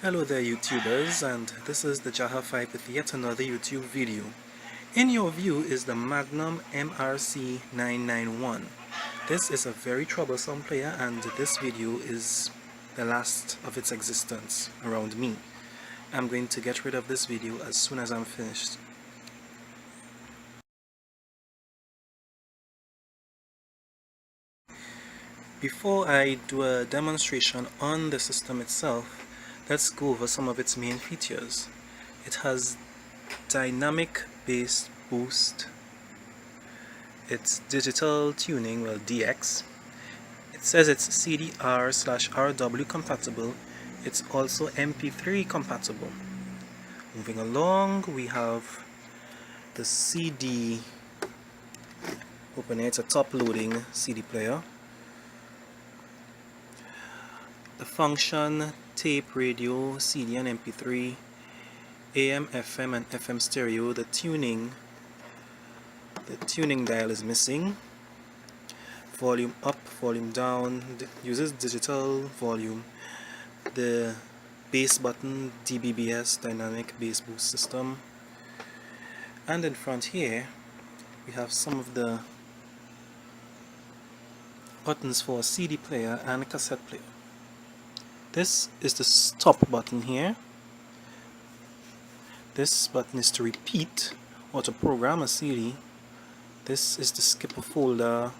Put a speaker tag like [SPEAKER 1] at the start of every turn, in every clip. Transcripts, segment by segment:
[SPEAKER 1] Hello there YouTubers, and this is the Jaha 5 with yet another YouTube video. In your view is the Magnum MRC-991. This is a very troublesome player, and this video is the last of its existence around me. I'm going to get rid of this video as soon as I'm finished. Before I do a demonstration on the system itself, let's go over some of its main features. It has dynamic bass boost, it's digital tuning, well DX. It says it's CDR/RW compatible. It's also MP3 compatible. Moving along, we have the CD opener. It's a top loading CD player. The function, tape, radio, CD and MP3, AM, FM and FM stereo. The tuning dial is missing. Volume up, volume down, uses digital volume. The bass button, DBBS, dynamic bass boost system. And in front here we have some of the buttons for a CD player and a cassette player. This is the stop button here. This button is to repeat or to program a CD. This is to skip a folder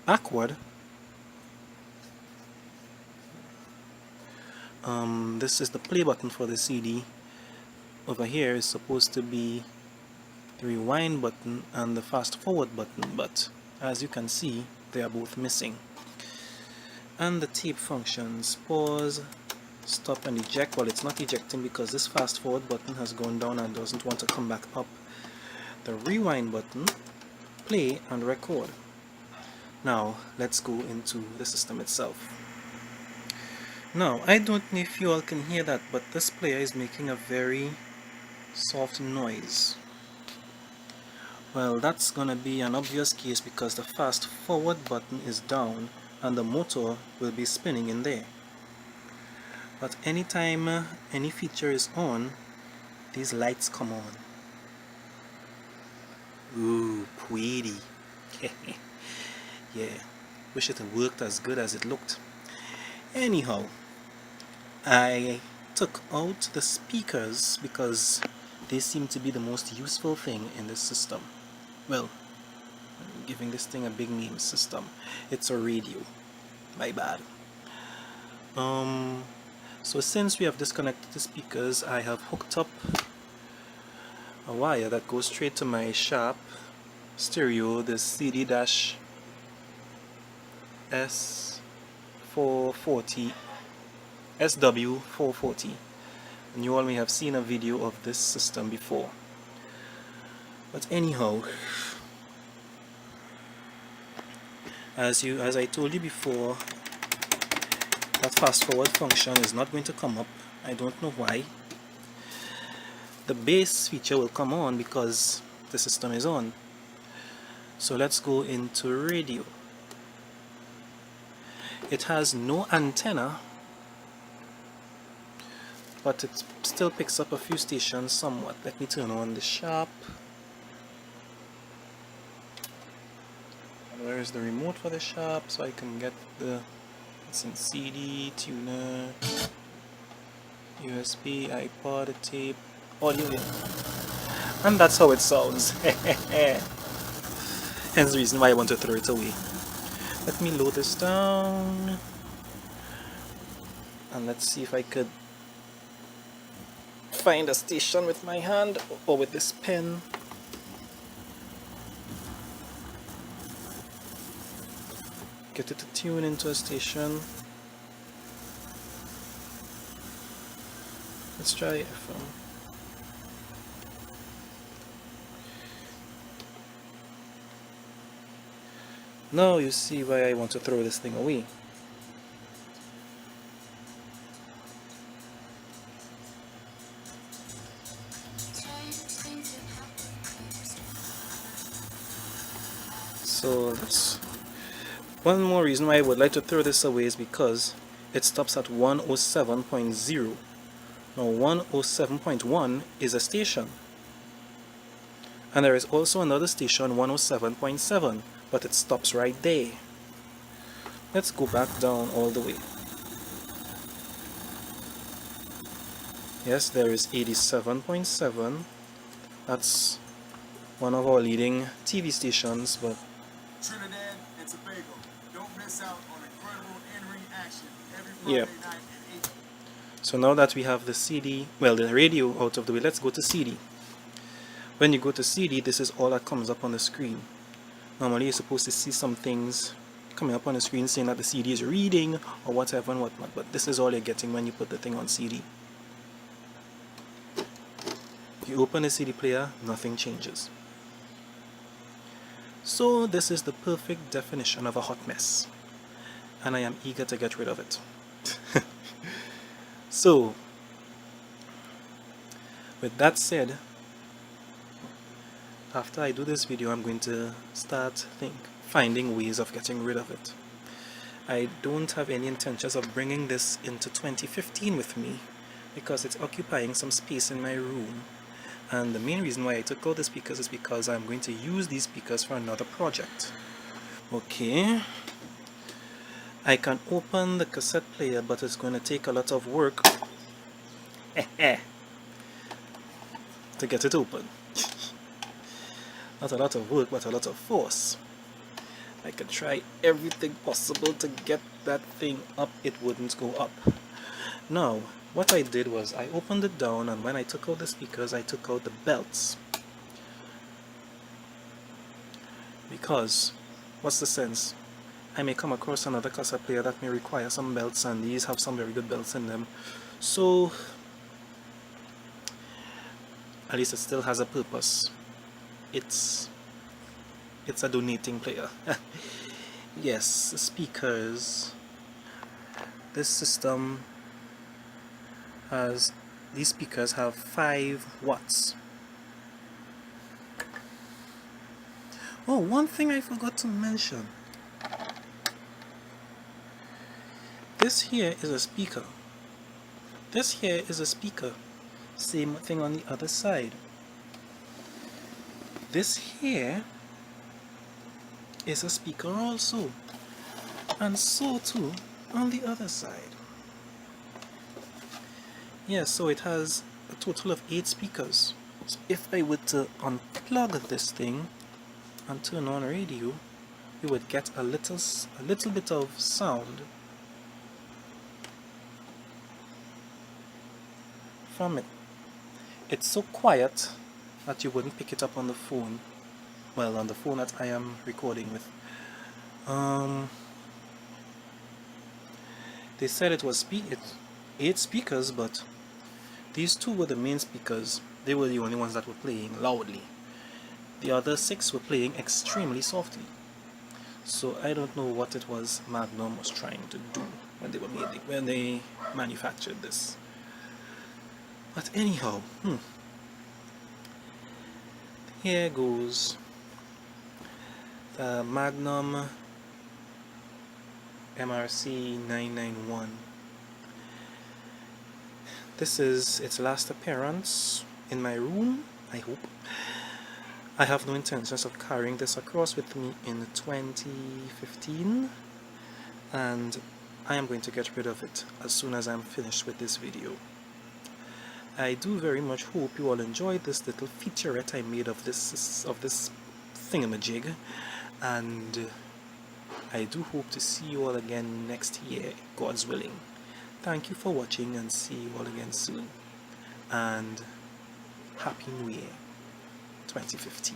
[SPEAKER 1] backward. This is the play button for the CD. Over here is supposed to be the rewind button and the fast forward button, but as you can see they are both missing. And the tape functions, pause, stop and eject. Well, it's not ejecting because this fast forward button has gone down and doesn't want to come back up. The rewind button, play and record. Now let's go into the system itself. Now I don't know if you all can hear that, but this player is making a very soft noise. Well, that's gonna be an obvious case because the fast forward button is down and the motor will be spinning in there. But anytime any feature is on, these lights come on. Ooh, pretty. Yeah, wish it had worked as good as it looked. Anyhow, I took out the speakers because they seem to be the most useful thing in this system. Well, I'm giving this thing a big name, system. It's a radio. My bad. So since we have disconnected the speakers, I have hooked up a wire that goes straight to my sharp stereo, the CD-S440 SW440, and you all may have seen a video of this system before. But anyhow, as I told you before, that fast forward function is not going to come up. I don't know why. The bass feature will come on because the system is on. So let's go into radio. It has no antenna, but it still picks up a few stations somewhat. Let me turn on the sharp. Where is the remote for the sharp so I can get the, it's in CD, tuner, USB, iPod, tape, audio, and that's how it sounds. Hence the reason why I want to throw it away. Let me load this down and let's see if I could find a station with my hand or with this pen. Get it to tune into a station. Let's try FM. Now you see why I want to throw this thing away. So that's one more reason why I would like to throw this away, is because it stops at 107.0. Now 107.1 is a station, and there is also another station 107.7, but it stops right there. Let's go back down all the way. Yes, there is 87.7. That's one of our leading TV stations, but
[SPEAKER 2] Trinidad and Tobago. Don't miss out on incredible in-ring action every Friday night at 8.
[SPEAKER 1] So now that we have the CD, well, the radio out of the way, let's go to CD. When you go to CD, this is all that comes up on the screen. Normally you're supposed to see some things coming up on the screen saying that the CD is reading or whatever and whatnot, but this is all you're getting when you put the thing on CD. If you open the CD player, nothing changes. So this is the perfect definition of a hot mess, and I am eager to get rid of it. So with that said, after I do this video, I'm going to start finding ways of getting rid of it. I don't have any intentions of bringing this into 2015 with me because it's occupying some space in my room, and the main reason why I took out the speakers is because I'm going to use these speakers for another project. Okay, I can open the cassette player, but it's going to take a lot of work to get it open. Not a lot of work, but a lot of force. I can try everything possible to get that thing up. It wouldn't go up. Now, what I did was I opened it down, and when I took out the speakers, I took out the belts. Because, what's the sense? I may come across another cassette player that may require some belts, and these have some very good belts in them. So, at least it still has a purpose. It's a donating player. Yes, speakers. This system has, these speakers have 5 watts. Oh, one thing I forgot to mention. This here is a speaker. This here is a speaker. Same thing on the other side. This here is a speaker also, and so too on the other side. Yes, so it has a total of 8 speakers. So if I were to unplug this thing and turn on radio, you would get a little bit of sound from it. It's so quiet that you wouldn't pick it up on the phone. Well, on the phone that I am recording with. They said it was 8 speakers, but these 2 were the main speakers. They were the only ones that were playing loudly. The other 6 were playing extremely softly. So I don't know what it was Magnum was trying to do when they manufactured this. But anyhow, here goes the Magnum MRC-991. This is its last appearance in my room, I hope. I have no intentions of carrying this across with me in 2015, and I am going to get rid of it as soon as I'm finished with this video. I do very much hope you all enjoyed this little featurette I made of this thingamajig, and I do hope to see you all again next year, God's willing. Thank you for watching, and see you all again soon. And Happy New Year 2015.